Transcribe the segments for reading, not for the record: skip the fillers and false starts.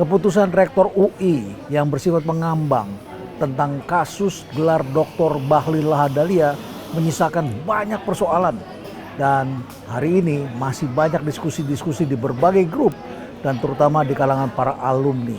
Keputusan Rektor UI yang bersifat mengambang tentang kasus gelar Dr. Bahlil Lahadalia menyisakan banyak persoalan. Dan hari ini masih banyak diskusi-diskusi di berbagai grup dan terutama di kalangan para alumni.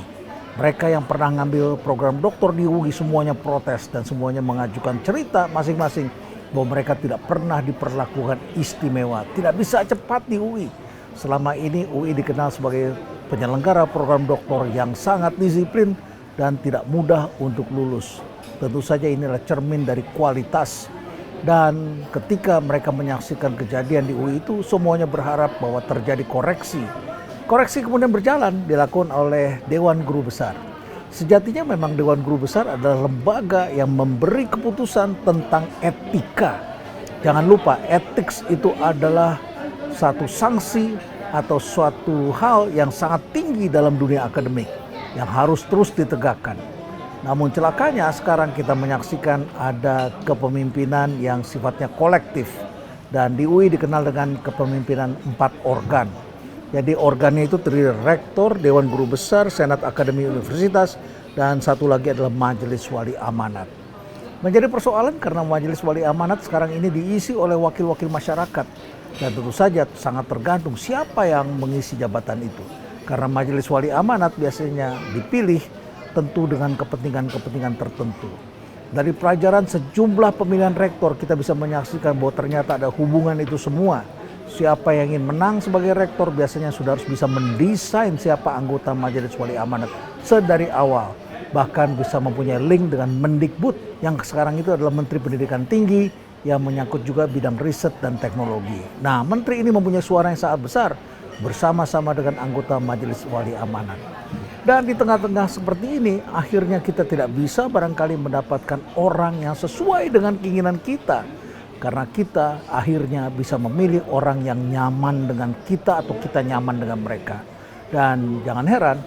Mereka yang pernah ngambil program doktor di UI semuanya protes dan semuanya mengajukan cerita masing-masing bahwa mereka tidak pernah diperlakukan istimewa, tidak bisa cepat di UI. Selama ini UI dikenal sebagai penyelenggara program doktor yang sangat disiplin dan tidak mudah untuk lulus. Tentu saja inilah cermin dari kualitas. Dan ketika mereka menyaksikan kejadian di UI itu, semuanya berharap bahwa terjadi koreksi. Koreksi kemudian berjalan dilakukan oleh Dewan Guru Besar. Sejatinya memang Dewan Guru Besar adalah lembaga yang memberi keputusan tentang etika. Jangan lupa, ethics itu adalah satu sanksi atau suatu hal yang sangat tinggi dalam dunia akademik yang harus terus ditegakkan. Namun celakanya sekarang kita menyaksikan ada kepemimpinan yang sifatnya kolektif. Dan di UI dikenal dengan kepemimpinan 4 organ. Jadi organnya itu terdiri dari rektor, Dewan Guru Besar, Senat Akademi Universitas, dan satu lagi adalah Majelis Wali Amanat. Menjadi persoalan karena Majelis Wali Amanat sekarang ini diisi oleh wakil-wakil masyarakat. Dan tentu saja sangat tergantung siapa yang mengisi jabatan itu. Karena Majelis Wali Amanat biasanya dipilih tentu dengan kepentingan-kepentingan tertentu. Dari pelajaran sejumlah pemilihan rektor kita bisa menyaksikan bahwa ternyata ada hubungan itu semua. Siapa yang ingin menang sebagai rektor biasanya sudah harus bisa mendesain siapa anggota Majelis Wali Amanat sedari awal. Bahkan bisa mempunyai link dengan Mendikbud yang sekarang itu adalah Menteri Pendidikan Tinggi yang menyangkut juga bidang riset dan teknologi. Nah, menteri ini mempunyai suara yang sangat besar bersama-sama dengan anggota Majelis Wali Amanat. Dan di tengah-tengah seperti ini, akhirnya kita tidak bisa barangkali mendapatkan orang yang sesuai dengan keinginan kita. Karena kita akhirnya bisa memilih orang yang nyaman dengan kita atau kita nyaman dengan mereka. Dan jangan heran,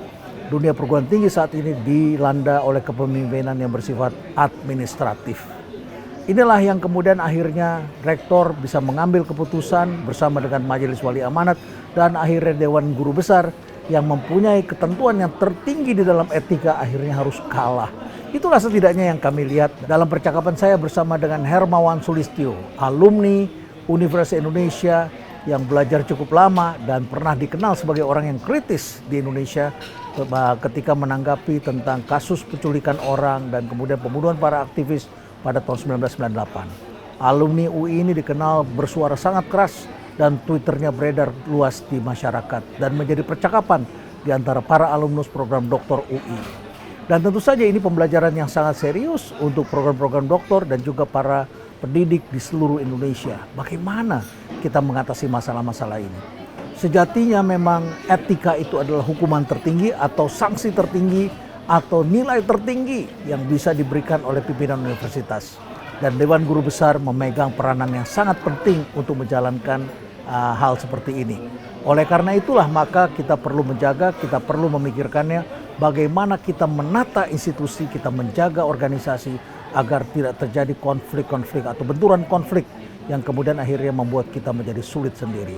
dunia perguruan tinggi saat ini dilanda oleh kepemimpinan yang bersifat administratif. Inilah yang kemudian akhirnya rektor bisa mengambil keputusan bersama dengan Majelis Wali Amanat dan akhirnya Dewan Guru Besar yang mempunyai ketentuan yang tertinggi di dalam etika akhirnya harus kalah. Itulah setidaknya yang kami lihat dalam percakapan saya bersama dengan Hermawan Sulistyo, alumni Universitas Indonesia yang belajar cukup lama dan pernah dikenal sebagai orang yang kritis di Indonesia ketika menanggapi tentang kasus penculikan orang dan kemudian pembunuhan para aktivis pada tahun 1998. Alumni UI ini dikenal bersuara sangat keras dan Twitternya beredar luas di masyarakat dan menjadi percakapan di antara para alumnus program doktor UI. Dan tentu saja ini pembelajaran yang sangat serius untuk program-program doktor dan juga para pendidik di seluruh Indonesia. Bagaimana kita mengatasi masalah-masalah ini? Sejatinya memang etika itu adalah hukuman tertinggi atau sanksi tertinggi atau nilai tertinggi yang bisa diberikan oleh pimpinan universitas. Dan Dewan Guru Besar memegang peranan yang sangat penting untuk menjalankan hal seperti ini. Oleh karena itulah maka kita perlu menjaga, kita perlu memikirkannya bagaimana kita menata institusi, kita menjaga organisasi agar tidak terjadi konflik-konflik atau benturan konflik yang kemudian akhirnya membuat kita menjadi sulit sendiri.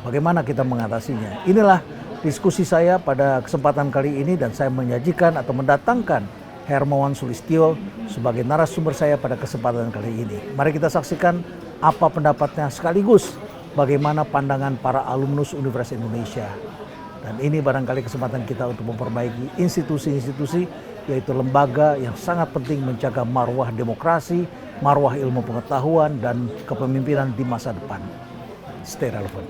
Bagaimana kita mengatasinya? Inilah diskusi saya pada kesempatan kali ini dan saya menyajikan atau mendatangkan Hermawan Sulistyo sebagai narasumber saya pada kesempatan kali ini. Mari kita saksikan apa pendapatnya sekaligus bagaimana pandangan para alumnus Universitas Indonesia. Dan ini barangkali kesempatan kita untuk memperbaiki institusi-institusi yaitu lembaga yang sangat penting menjaga marwah demokrasi, marwah ilmu pengetahuan dan kepemimpinan di masa depan. Stay relevant.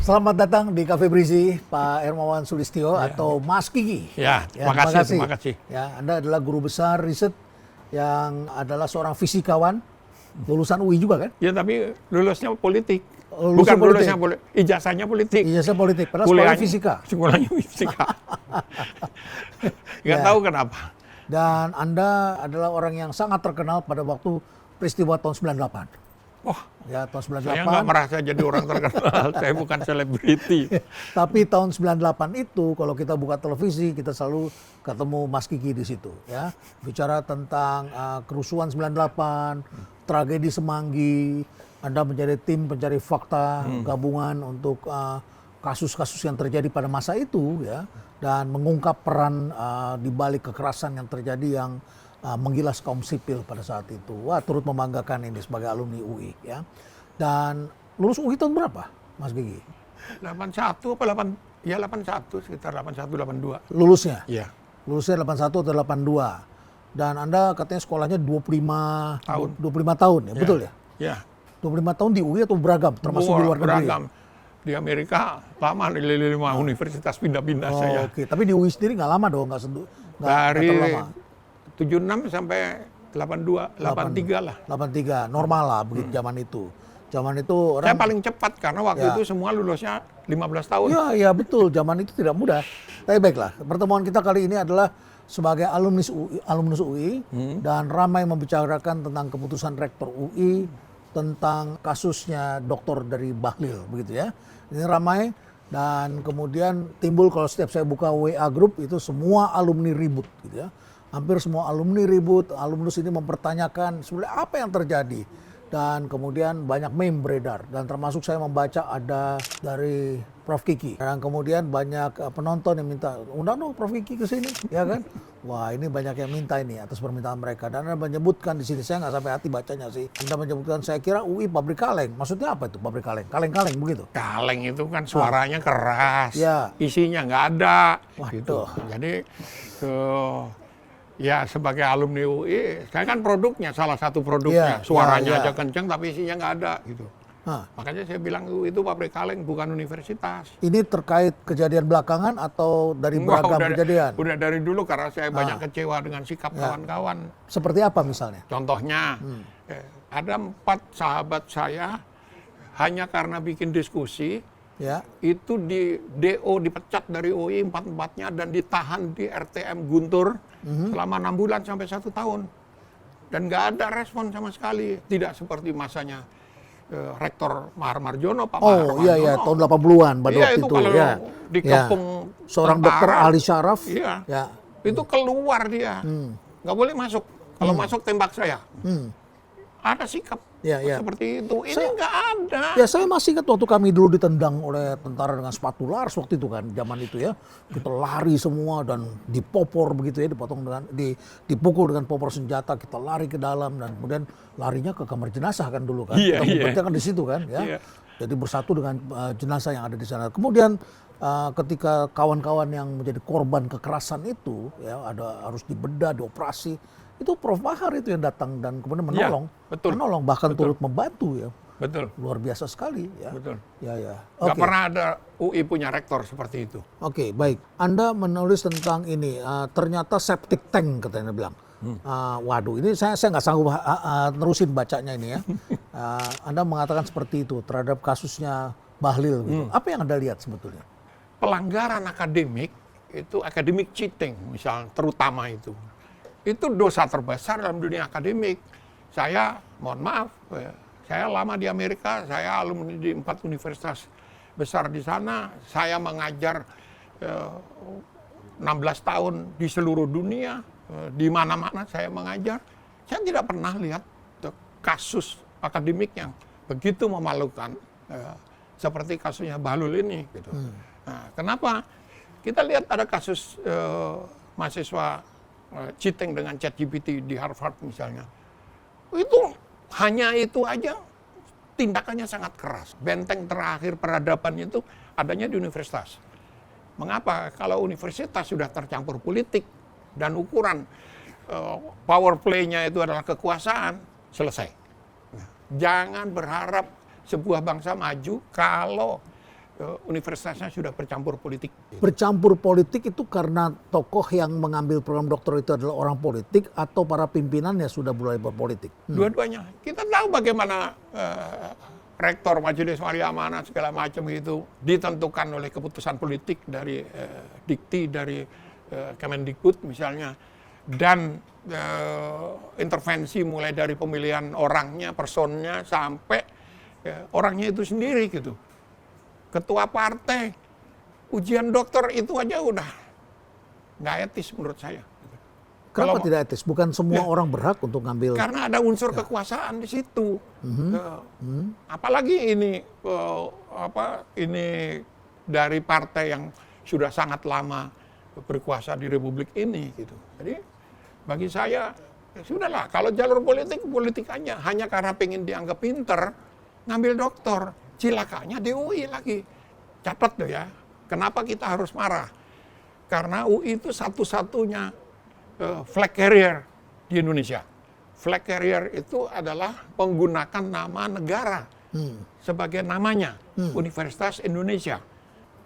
Selamat datang di Cafe Brizi, Pak Hermawan Sulistyo atau Mas Kiki. Ya, terima kasih. Ya, Anda adalah guru besar riset yang adalah seorang fisikawan, lulusan UI juga kan? Ya, tapi lulusnya politik. Lulusnya Bukan politik. Ijazahnya politik. Ijazah politik, padahal sekolahnya fisika. Sekolahnya fisika. Nggak tahu kenapa. Dan Anda adalah orang yang sangat terkenal pada waktu peristiwa tahun 98. Wah, Ya, tahun saya nggak 98. merasa jadi orang terkenal. Saya bukan selebriti. Tapi tahun 98 itu kalau kita buka televisi kita selalu ketemu Mas Kiki di situ ya. Bicara tentang kerusuhan 98, tragedi Semanggi, Anda menjadi tim pencari fakta gabungan untuk kasus-kasus yang terjadi pada masa itu ya, dan mengungkap peran di balik kekerasan yang terjadi yang menggilas kaum sipil pada saat itu. Wah, turut membanggakan ini sebagai alumni UI ya. Dan lulus UI tahun berapa, Mas Gigi? 81 apa 8? Ya 81, sekitar 81 82. Lulusnya? Iya. Lulusnya 81 atau 82. Dan Anda katanya sekolahnya 25 Tahun. 25 tahun ya, betul ya? Ya. 25 tahun di UI atau beragam termasuk di luar negeri? Beragam. Di Amerika lama di 5 universitas pindah-pindah saya. Oke, tapi di UI sendiri nggak lama dong, nggak Dari terlalu lama. 76 sampai 82, 83 lah. 83, normal lah begitu zaman itu. Zaman itu Saya orang paling cepat karena waktu Ya. itu semua lulusnya 15 tahun. ya, ya betul, zaman itu tidak mudah. Tapi baiklah, pertemuan kita kali ini adalah sebagai alumnus UI dan ramai membicarakan tentang keputusan rektor UI tentang kasusnya doktor dari Bahlil begitu ya. Ini ramai dan kemudian timbul kalau setiap saya buka WA group itu semua alumni ribut gitu ya. Hampir semua alumni ribut, alumnus ini mempertanyakan sebenarnya apa yang terjadi. Dan kemudian banyak meme beredar. Dan termasuk saya membaca ada dari Prof. Kiki. Dan kemudian banyak penonton yang minta, undang dong Prof. Kiki ke sini, ya kan? Wah, ini banyak yang minta ini atas permintaan mereka. Dan Anda menyebutkan di sini, saya nggak sampai hati bacanya sih. Anda menyebutkan, saya kira UI pabrik kaleng. Maksudnya apa itu pabrik kaleng? Kaleng-kaleng begitu? Kaleng itu kan suaranya keras, Ya. isinya nggak ada. Waduh. Gitu. Jadi ya sebagai alumni UI, saya kan produknya, salah satu produknya. Ya, Suaranya ya, ya. aja kenceng tapi isinya nggak ada gitu. Hah. Makanya saya bilang itu pabrik kaleng bukan universitas. Ini terkait kejadian belakangan atau dari Wah, beragam kejadian? udah dari dulu karena saya banyak kecewa dengan sikap Ya. kawan-kawan. Seperti apa misalnya? Contohnya, ada 4 sahabat saya hanya karena bikin diskusi, Ya, itu di DO dipecat dari UI 4-4-nya dan ditahan di RTM Guntur selama 6 bulan sampai 1 tahun. Dan nggak ada respon sama sekali. Tidak seperti masanya Rektor Mahar Marjono, Pak Mahar oh iya iya, Marjono. tahun 80-an pada Iya, waktu itu itu kalau ya. dikepung Seorang tentara, dokter ahli syaraf. Iya. Ya. Itu keluar dia. Nggak boleh masuk. Kalau masuk tembak saya. Ada sikap Ya, ya. seperti itu. Ini Saya- nggak ada. Ya saya masih ingat waktu kami dulu ditendang oleh tentara dengan sepatu laras waktu itu kan, zaman itu ya. Kita lari semua dan dipopor begitu ya, dipotong dengan dipukul dengan popor senjata, kita lari ke dalam dan kemudian larinya ke kamar jenazah kan dulu kan. Iya, Kita iya. ngumpetnya kan di situ kan ya. Iya. Jadi bersatu dengan jenazah yang ada di sana. Kemudian ketika kawan-kawan yang menjadi korban kekerasan itu ya harus dibedah, dioperasi. Itu Prof. Mahar itu yang datang dan kemudian Iya, menolong. betul. Menolong bahkan turut membantu ya. Betul. Luar biasa sekali ya. Betul. Ya ya. Nggak Oke. pernah ada UI punya rektor seperti itu. Oke, baik. Anda menulis tentang ini, ternyata septic tank katanya bilang. Waduh, ini saya nggak sanggup nerusin bacanya ini ya. Anda mengatakan seperti itu terhadap kasusnya Bahlil. Gitu. Apa yang Anda lihat sebetulnya? Pelanggaran akademik itu academic cheating misalnya, terutama itu dosa terbesar dalam dunia akademik. Saya mohon maaf, saya lama di Amerika, saya alumni di 4 universitas besar di sana, saya mengajar 16 tahun di seluruh dunia, di mana-mana saya mengajar. Saya tidak pernah lihat kasus akademik yang begitu memalukan seperti kasusnya Bahlil ini. Gitu. Nah, kenapa? Kita lihat ada kasus mahasiswa cheating dengan ChatGPT di Harvard misalnya. Itu hanya itu aja tindakannya sangat keras. Benteng terakhir peradaban itu adanya di universitas. Mengapa? Kalau universitas sudah tercampur politik dan ukuran power play-nya itu adalah kekuasaan, selesai. Nah, jangan berharap sebuah bangsa maju kalau universitasnya sudah bercampur politik. Bercampur politik itu karena tokoh yang mengambil program doktor itu adalah orang politik atau para pimpinannya sudah mulai berpolitik? Dua-duanya. Kita tahu bagaimana rektor Majelis Wali Amanat segala macam itu ditentukan oleh keputusan politik dari dikti dari Kemendikbud misalnya. dan intervensi mulai dari pemilihan orangnya, personnya, sampai orangnya itu sendiri gitu. Ketua partai, ujian dokter itu aja udah nggak etis menurut saya. Kenapa Kalau- tidak etis? Bukan semua orang berhak untuk ngambil. Karena ada unsur kekuasaan di situ. Apalagi ini ini dari partai yang sudah sangat lama berkuasa di Republik ini gitu. Jadi bagi saya ya sudahlah, kalau jalur politik aja, hanya karena pengen dianggap pinter ngambil doktor, cilakanya di UI lagi. Catat tuh ya, kenapa kita harus marah? Karena UI itu satu-satunya flag carrier di Indonesia. Flag carrier itu adalah menggunakan nama negara sebagai namanya, Universitas Indonesia.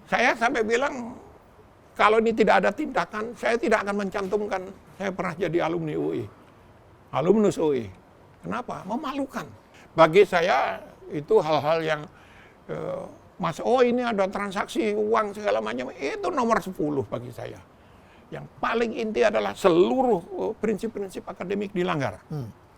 Saya sampai bilang, kalau ini tidak ada tindakan, saya tidak akan mencantumkan saya pernah jadi alumni UI. Alumnus UI. Kenapa? Memalukan. Bagi saya itu hal-hal yang ini ada transaksi uang segala macam, itu nomor 10 bagi saya. Yang paling inti adalah seluruh prinsip-prinsip akademik dilanggar.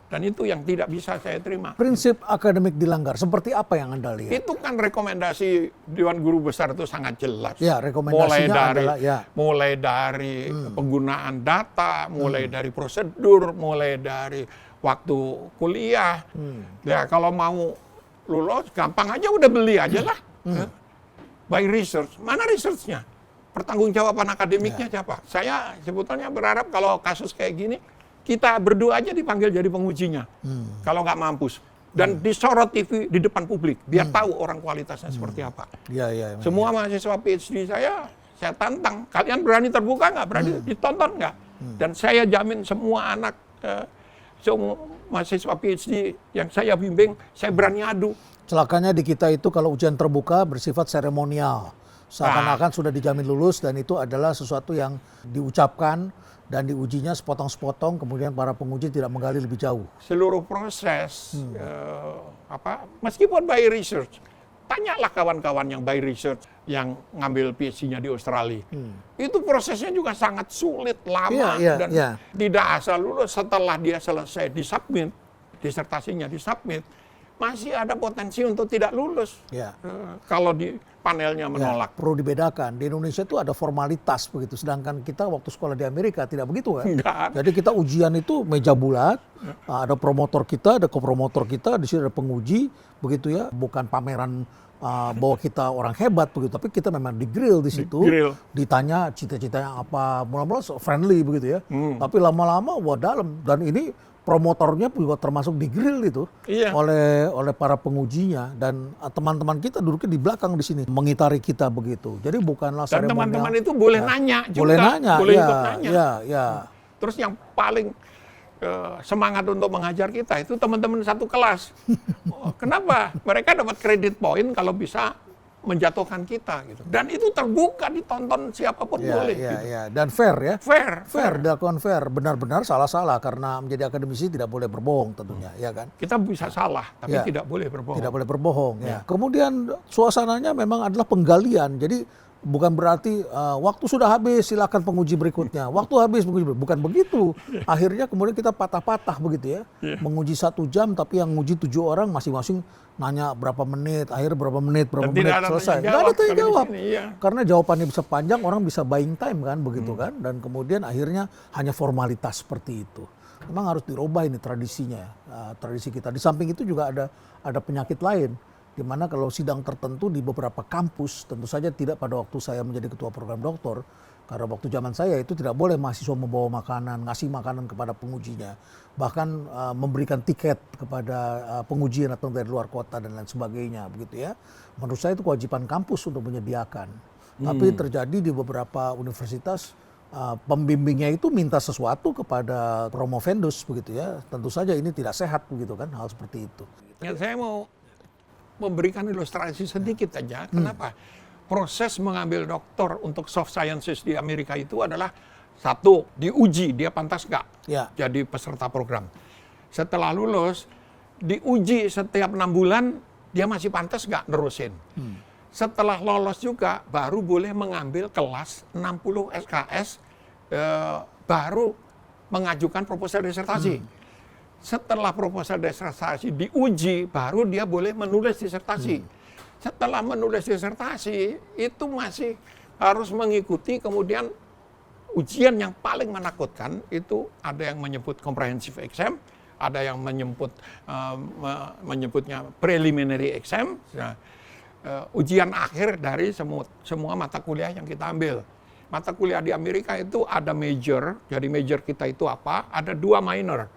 Dan itu yang tidak bisa saya terima. Prinsip akademik dilanggar. Seperti apa yang Anda lihat? Itu kan rekomendasi Dewan Guru Besar itu sangat jelas. Ya, rekomendasinya adalah mulai dari penggunaan data, mulai dari prosedur, mulai dari waktu kuliah. Ya, kalau mau lulus gampang aja, udah beli aja lah. By research. Mana researchnya? Pertanggungjawaban akademiknya siapa? Saya sebetulnya berharap kalau kasus kayak gini, kita berdua aja dipanggil jadi pengujinya. Kalau nggak mampus. Dan disorot TV di depan publik. Biar tahu orang kualitasnya seperti apa. Semua mahasiswa PhD saya tantang. Kalian berani terbuka nggak? Berani ditonton nggak? Dan saya jamin semua anak semua mahasiswa PhD yang saya bimbing, saya berani adu. Celakanya di kita itu kalau ujian terbuka bersifat seremonial. Seakan-akan sudah dijamin lulus dan itu adalah sesuatu yang diucapkan dan diujinya sepotong-sepotong, kemudian para penguji tidak menggali lebih jauh. Seluruh proses, meskipun by research, tanyalah kawan-kawan yang by research yang ngambil PhD-nya di Australia. Itu prosesnya juga sangat sulit, lama, dan tidak asal lulus. Setelah dia selesai disubmit, disertasinya disubmit, masih ada potensi untuk tidak lulus. Kalau di panelnya menolak. Perlu dibedakan, di Indonesia itu ada formalitas begitu, sedangkan kita waktu sekolah di Amerika tidak begitu kan. Jadi kita ujian itu meja bulat, ada promotor kita, ada kopromotor kita, di sini ada penguji, begitu ya, bukan pameran bahwa kita orang hebat begitu, tapi kita memang di-grill di situ, ditanya cita-citanya apa, mula-mula friendly begitu ya, tapi lama-lama wah dalam, dan ini promotornya juga termasuk di-grill itu oleh para pengujinya, dan teman-teman kita duduknya di belakang di sini mengitari kita begitu. Jadi bukanlah dan seremonial. Teman-teman itu boleh nanya juga, boleh nanya, boleh ikut nanya. Terus Terus yang paling semangat untuk mengajar kita itu teman-teman satu kelas. Kenapa? Mereka dapat kredit poin kalau bisa menjatuhkan kita gitu. Dan itu terbuka, ditonton siapapun boleh. Gitu. Dan fair ya. Fair. Dilakukan fair. Benar-benar salah-salah karena menjadi akademisi tidak boleh berbohong tentunya, ya kan? Kita bisa salah, tapi tidak boleh berbohong. Tidak boleh berbohong. Kemudian suasananya memang adalah penggalian. Jadi bukan berarti waktu sudah habis silakan penguji berikutnya. Waktu habis penguji berikutnya. Bukan begitu. Akhirnya kemudian kita patah-patah begitu ya. Menguji 1 jam tapi yang nguji 7 orang masing-masing nanya berapa menit, akhirnya berapa menit selesai. Tidak ada tanya jawab. Karena jawabannya bisa panjang, orang bisa buying time kan begitu kan. Dan kemudian akhirnya hanya formalitas seperti itu. Memang harus dirubah ini tradisinya, tradisi kita. Di samping itu juga ada penyakit lain. Di mana kalau sidang tertentu di beberapa kampus, tentu saja tidak pada waktu saya menjadi ketua program doktor, karena waktu zaman saya itu tidak boleh mahasiswa membawa makanan, ngasih makanan kepada pengujinya, bahkan memberikan tiket kepada penguji yang datang dari luar kota dan lain sebagainya, begitu ya. Menurut saya itu kewajiban kampus untuk menyediakan. Tapi terjadi di beberapa universitas, pembimbingnya itu minta sesuatu kepada promovendus, begitu ya. Tentu saja ini tidak sehat, begitu kan, hal seperti itu. Ya, saya mau memberikan ilustrasi sedikit aja. Kenapa? Proses mengambil doktor untuk soft sciences di Amerika itu adalah satu, diuji dia pantas nggak jadi peserta program. Setelah lulus, diuji setiap 6 bulan dia masih pantas nggak nerusin. Setelah lolos juga baru boleh mengambil kelas 60 SKS, baru mengajukan proposal disertasi. Setelah proposal disertasi diuji, baru dia boleh menulis disertasi. Setelah menulis disertasi, itu masih harus mengikuti kemudian ujian yang paling menakutkan, itu ada yang menyebut comprehensive exam, ada yang menyebutnya preliminary exam, ujian akhir dari semua mata kuliah yang kita ambil. Mata kuliah di Amerika itu ada major, jadi major kita itu apa? Ada 2 minor.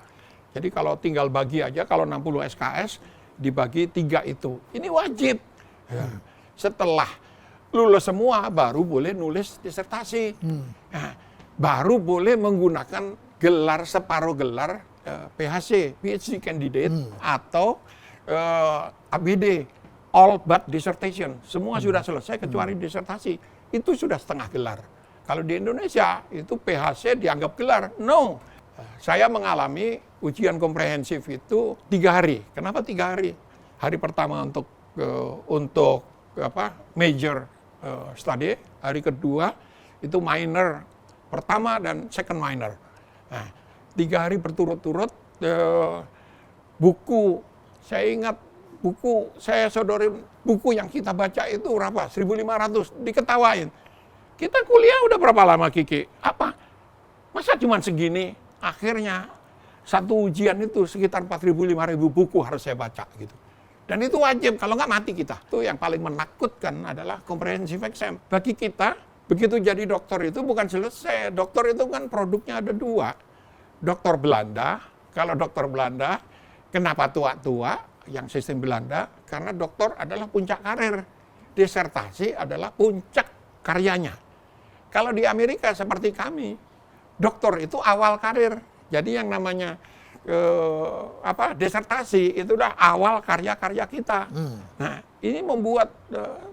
Jadi kalau tinggal bagi aja, kalau 60 SKS, dibagi 3 itu. Ini wajib. Setelah lulus semua, baru boleh nulis disertasi. Nah, baru boleh menggunakan gelar, separuh gelar PhD, PhD candidate, atau ABD, all but dissertation. Semua sudah selesai kecuali disertasi. Itu sudah setengah gelar. Kalau di Indonesia, itu PhD dianggap gelar. No. Saya mengalami ujian komprehensif itu 3 hari. Kenapa 3 hari? Hari pertama untuk major study, hari kedua itu minor pertama dan second minor. Nah, 3 hari berturut-turut, buku, saya ingat buku, saya sodorin buku yang kita baca itu berapa? 1.500, diketawain. Kita kuliah udah berapa lama, Kiki? Apa? Masa cuma segini? Akhirnya satu ujian itu sekitar 4.000-5.000 buku harus saya baca gitu. Dan itu wajib, kalau nggak mati kita. Itu yang paling menakutkan adalah comprehensive exam. Bagi kita, begitu jadi dokter itu bukan selesai. Dokter itu kan produknya ada 2. Dokter Belanda, kalau dokter Belanda, kenapa tua-tua yang sistem Belanda? Karena dokter adalah puncak karir. Disertasi adalah puncak karyanya. Kalau di Amerika seperti kami, dokter itu awal karir. Jadi yang namanya disertasi itu udah awal karya-karya kita. Nah, ini membuat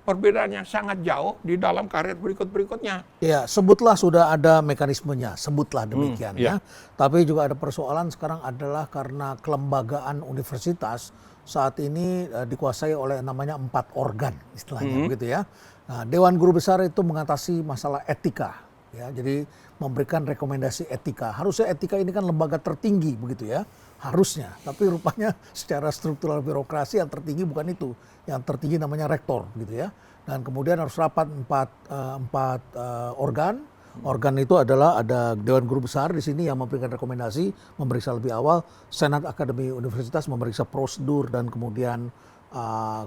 perbedaan yang sangat jauh di dalam karir berikut-berikutnya. Ya, sebutlah sudah ada mekanismenya, sebutlah demikian ya. Tapi juga ada persoalan sekarang adalah karena kelembagaan universitas saat ini dikuasai oleh namanya 4 organ istilahnya begitu ya. Nah, Dewan Guru Besar itu mengatasi masalah etika ya. Jadi memberikan rekomendasi etika. Harusnya etika ini kan lembaga tertinggi begitu ya. Harusnya, tapi rupanya secara struktural birokrasi yang tertinggi bukan itu. Yang tertinggi namanya rektor gitu ya. Dan kemudian harus rapat 4 organ. Organ itu adalah ada Dewan Guru Besar di sini yang memberikan rekomendasi, memeriksa lebih awal. Senat Akademi Universitas memeriksa prosedur dan kemudian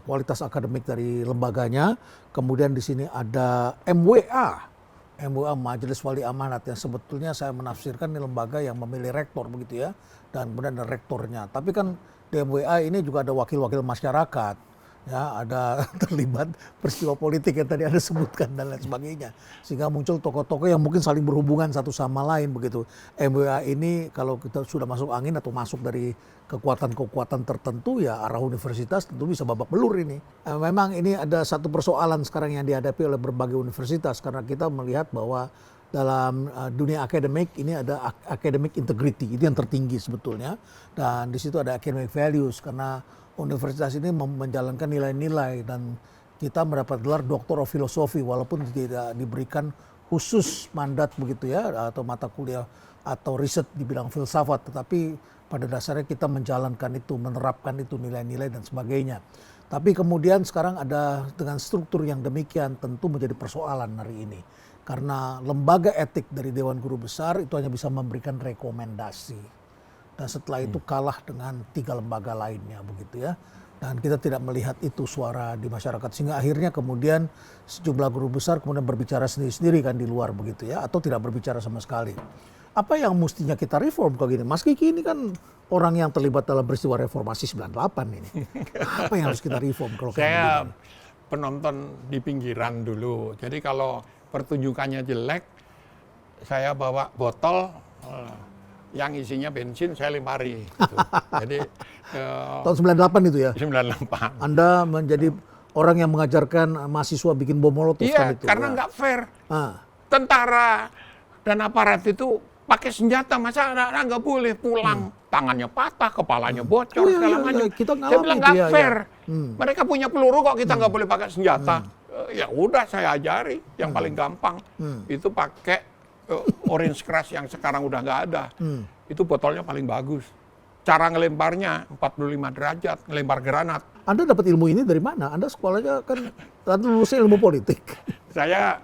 kualitas akademik dari lembaganya. Kemudian di sini ada MWA, Majelis Wali Amanat, yang sebetulnya saya menafsirkan ini lembaga yang memilih rektor begitu ya, dan kemudian ada rektornya. Tapi kan di MWA ini juga ada wakil-wakil masyarakat, ya, ada terlibat peristiwa politik yang tadi Anda sebutkan dan lain sebagainya, sehingga muncul tokoh-tokoh yang mungkin saling berhubungan satu sama lain begitu. MWA ini kalau kita sudah masuk angin atau masuk dari kekuatan-kekuatan tertentu, ya arah universitas tentu bisa babak belur ini. Memang ini ada satu persoalan sekarang yang dihadapi oleh berbagai universitas, karena kita melihat bahwa dalam dunia akademik ini ada academic integrity, itu yang tertinggi sebetulnya, dan di situ ada academic values, karena universitas ini menjalankan nilai-nilai, dan kita mendapat gelar Doctor of Philosophy walaupun tidak diberikan khusus mandat begitu ya, atau mata kuliah atau riset di bidang filsafat, tetapi pada dasarnya kita menjalankan itu, menerapkan itu nilai-nilai dan sebagainya. Tapi kemudian sekarang ada dengan struktur yang demikian tentu menjadi persoalan hari ini. Karena lembaga etik dari Dewan Guru Besar itu hanya bisa memberikan rekomendasi. Dan setelah itu kalah dengan 3 lembaga lainnya begitu ya. Dan kita tidak melihat itu suara di masyarakat. Sehingga akhirnya kemudian sejumlah guru besar kemudian berbicara sendiri-sendiri kan di luar begitu ya. Atau tidak berbicara sama sekali. Apa yang mestinya kita reform kalau gini? Mas Kiki ini kan orang yang terlibat dalam peristiwa reformasi 98 ini. Apa yang harus kita reform kalau saya penonton di pinggiran dulu. Jadi kalau pertunjukannya jelek, saya bawa botol yang isinya bensin, saya lempari. Gitu. Jadi tahun 98 itu ya? 98. Anda menjadi orang yang mengajarkan mahasiswa bikin bom molotov kan itu? Iya, karena nggak fair. Tentara dan aparat itu pakai senjata, masa anak-anak nggak boleh pulang, tangannya patah, kepalanya bocor, segala macam. Saya bilang nggak fair. Mereka punya peluru kok kita nggak boleh pakai senjata. Ya udah saya ajari, yang paling gampang itu pakai orange crush yang sekarang udah nggak ada. Itu botolnya paling bagus. Cara ngelemparnya 45 derajat, ngelempar granat. Anda dapat ilmu ini dari mana? Anda sekolahnya kan lulusnya ilmu politik. Saya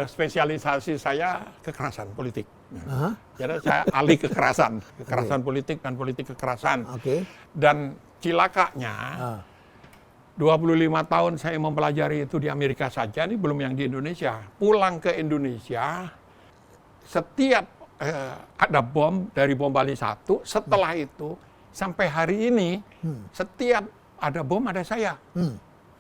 spesialisasi saya kekerasan politik. Aha. Jadi saya ahli kekerasan politik dan politik kekerasan. Oke. Dan cilakanya, 25 tahun saya mempelajari itu di Amerika saja, ini belum yang di Indonesia. Pulang ke Indonesia, setiap ada bom dari bom Bali 1, setelah itu sampai hari ini, setiap ada bom ada saya.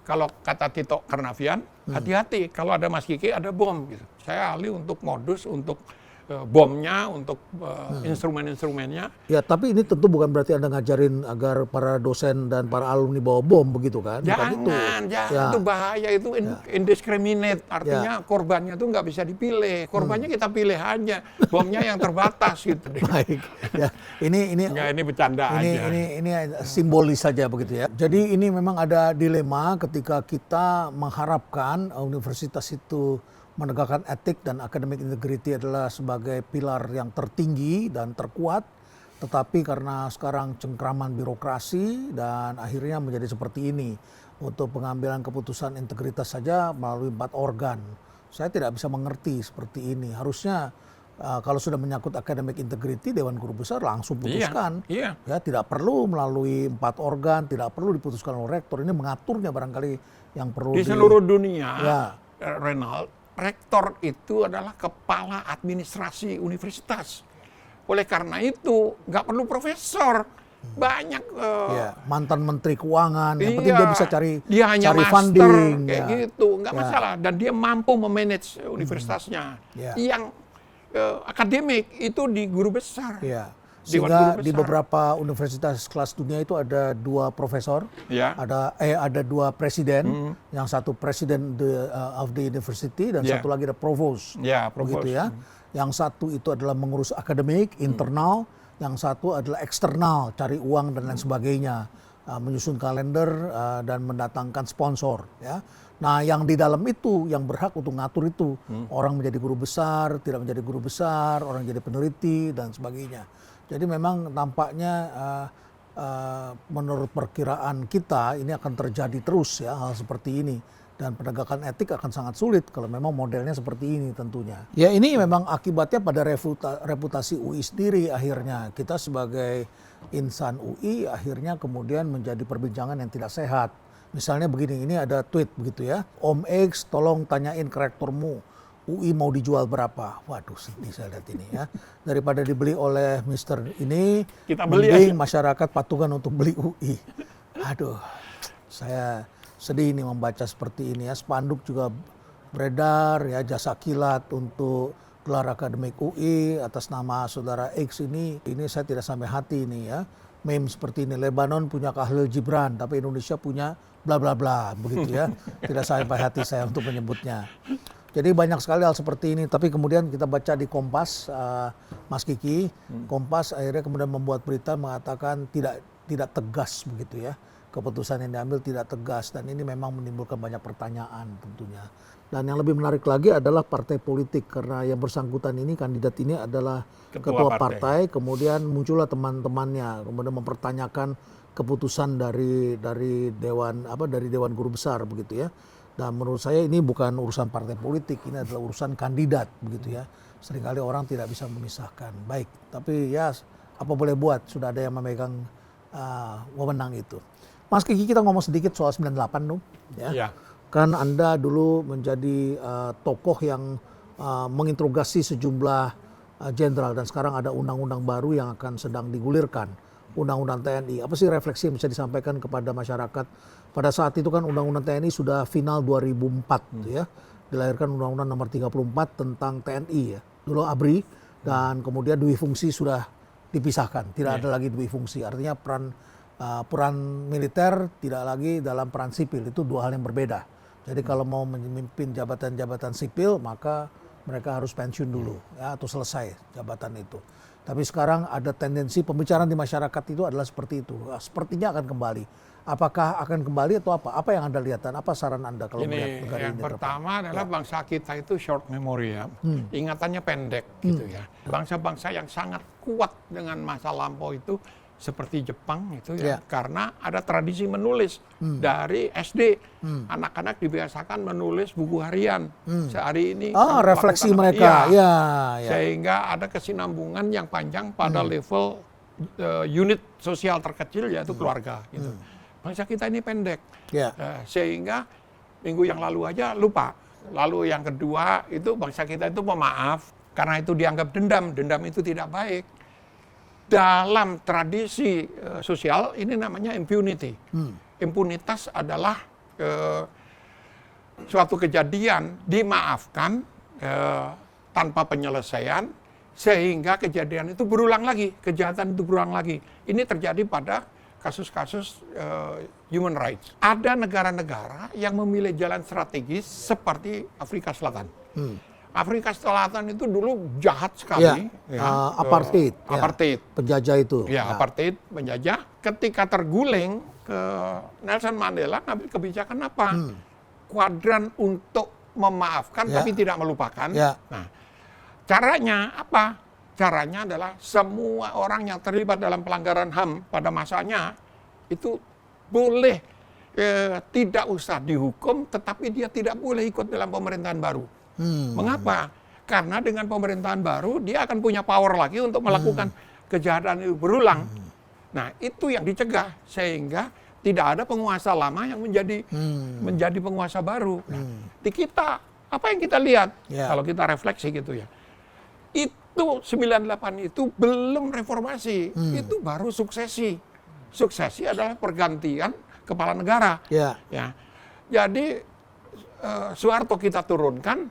Kalau kata Tito Karnavian, hati-hati kalau ada Mas Kiki ada bom. Gitu. Saya ahli untuk modus, untuk bomnya, untuk instrumen-instrumennya. Ya, tapi ini tentu bukan berarti Anda ngajarin agar para dosen dan para alumni bawa bom begitu kan? Jangan, itu bahaya, itu indiscriminate. Artinya korbannya itu nggak bisa dipilih. Korbannya kita pilih aja. Bomnya yang terbatas gitu. Baik. Ya, ini bercanda aja. Ini simbolis saja begitu ya. Jadi ini memang ada dilema ketika kita mengharapkan universitas itu menegakkan etik dan academic integrity adalah sebagai pilar yang tertinggi dan terkuat, tetapi karena sekarang cengkraman birokrasi dan akhirnya menjadi seperti ini. Untuk pengambilan keputusan integritas saja melalui 4 organ. Saya tidak bisa mengerti seperti ini. Harusnya kalau sudah menyangkut academic integrity, Dewan Guru Besar langsung putuskan. Iya. Ya, tidak perlu melalui 4 organ, tidak perlu diputuskan oleh rektor. Ini mengaturnya barangkali yang perlu di seluruh dunia, ya. Renald, rektor itu adalah kepala administrasi universitas. Oleh karena itu, nggak perlu profesor. Banyak mantan menteri keuangan, yang penting dia bisa cari hanya cari master, funding. kayak gitu, nggak masalah. Dan dia mampu memanage universitasnya. Yang akademik itu di guru besar. Sehingga di beberapa universitas kelas dunia itu ada 2 profesor, ada 2 presiden, yang satu presiden of the university dan satu lagi ada provost, begitu ya. Yang satu itu adalah mengurus akademik internal, yang satu adalah eksternal, cari uang dan lain sebagainya, menyusun kalender dan mendatangkan sponsor. Ya. Nah, yang di dalam itu yang berhak untuk ngatur itu orang menjadi guru besar, tidak menjadi guru besar, orang jadi peneliti dan sebagainya. Jadi memang tampaknya menurut perkiraan kita ini akan terjadi terus ya hal seperti ini. Dan penegakan etik akan sangat sulit kalau memang modelnya seperti ini tentunya. Ya ini memang akibatnya pada reputasi UI sendiri akhirnya. Kita sebagai insan UI akhirnya kemudian menjadi perbincangan yang tidak sehat. Misalnya begini, ini ada tweet begitu ya. Om X tolong tanyain ke rektormu. UI mau dijual berapa? Waduh, sedih saya lihat ini ya. Daripada dibeli oleh Mister ini, kita beli mending masyarakat patungan untuk beli UI. Aduh, saya sedih ini membaca seperti ini ya. Spanduk juga beredar ya, jasa kilat untuk gelar akademik UI atas nama saudara X ini saya tidak sampai hati ini ya. Meme seperti ini, Lebanon punya Khalil Gibran, tapi Indonesia punya bla bla bla begitu ya. Tidak sampai hati saya untuk menyebutnya. Jadi banyak sekali hal seperti ini, tapi kemudian kita baca di Kompas, Mas Kiki, Kompas akhirnya kemudian membuat berita mengatakan tidak tegas begitu ya, keputusan yang diambil tidak tegas, dan ini memang menimbulkan banyak pertanyaan tentunya. Dan yang lebih menarik lagi adalah partai politik, karena yang bersangkutan ini, kandidat ini adalah ketua partai, kemudian muncullah teman-temannya, kemudian mempertanyakan keputusan dari Dewan Guru Besar begitu ya. Dan menurut saya ini bukan urusan partai politik, ini adalah urusan kandidat begitu ya. Seringkali orang tidak bisa memisahkan. Baik, tapi ya apa boleh buat, sudah ada yang memegang wewenang itu. Mas Kiki, kita ngomong sedikit soal 98 dong. Ya. Kan Anda dulu menjadi tokoh yang menginterogasi sejumlah jenderal, dan sekarang ada undang-undang baru yang akan sedang digulirkan. Undang-undang TNI. Apa sih refleksi yang bisa disampaikan kepada masyarakat? Pada saat itu kan Undang-Undang TNI sudah final 2004 ya. Dilahirkan Undang-Undang nomor 34 tentang TNI ya. Dulu ABRI, dan kemudian dui fungsi sudah dipisahkan. Tidak ada lagi dui fungsi. Artinya peran militer tidak lagi dalam peran sipil. Itu 2 hal yang berbeda. Jadi kalau mau memimpin jabatan-jabatan sipil, maka mereka harus pensiun dulu ya, atau selesai jabatan itu. Tapi sekarang ada tendensi pembicaraan di masyarakat itu adalah seperti itu. Sepertinya akan kembali. Apakah akan kembali atau apa? Apa yang Anda lihat dan apa saran Anda kalau melihat negara yang ini? pertama adalah bangsa kita itu short memory ya, ingatannya pendek gitu ya. Bangsa-bangsa yang sangat kuat dengan masa lampau itu seperti Jepang itu ya, karena ada tradisi menulis dari SD. Anak-anak dibiasakan menulis buku harian. Sehari ini Refleksi mereka. Sehingga ada kesinambungan yang panjang pada level unit sosial terkecil yaitu keluarga gitu. Bangsa kita ini pendek, sehingga minggu yang lalu aja lupa. Lalu yang kedua itu bangsa kita itu pemaaf, karena itu dianggap dendam. Dendam itu tidak baik. Dalam tradisi sosial ini namanya impunity. Impunitas adalah suatu kejadian dimaafkan tanpa penyelesaian, sehingga kejadian itu berulang lagi, kejahatan itu berulang lagi. Ini terjadi pada kasus-kasus human rights. Ada negara-negara yang memilih jalan strategis seperti Afrika Selatan. Afrika Selatan itu dulu jahat sekali. Apartheid. Apartheid. Penjajah itu. Apartheid, penjajah. Ketika terguling ke Nelson Mandela, ngambil kebijakan apa? Kuadran untuk memaafkan tapi tidak melupakan. Nah, caranya apa? Caranya adalah semua orang yang terlibat dalam pelanggaran HAM pada masanya itu boleh tidak usah dihukum, tetapi dia tidak boleh ikut dalam pemerintahan baru. Mengapa? Karena dengan pemerintahan baru dia akan punya power lagi untuk melakukan kejahatan itu berulang. Nah, itu yang dicegah sehingga tidak ada penguasa lama yang menjadi penguasa baru. Nah, di kita apa yang kita lihat kalau kita refleksi gitu ya. Itu 98 itu belum reformasi, itu baru suksesi. Suksesi adalah pergantian kepala negara. Jadi Soeharto kita turunkan,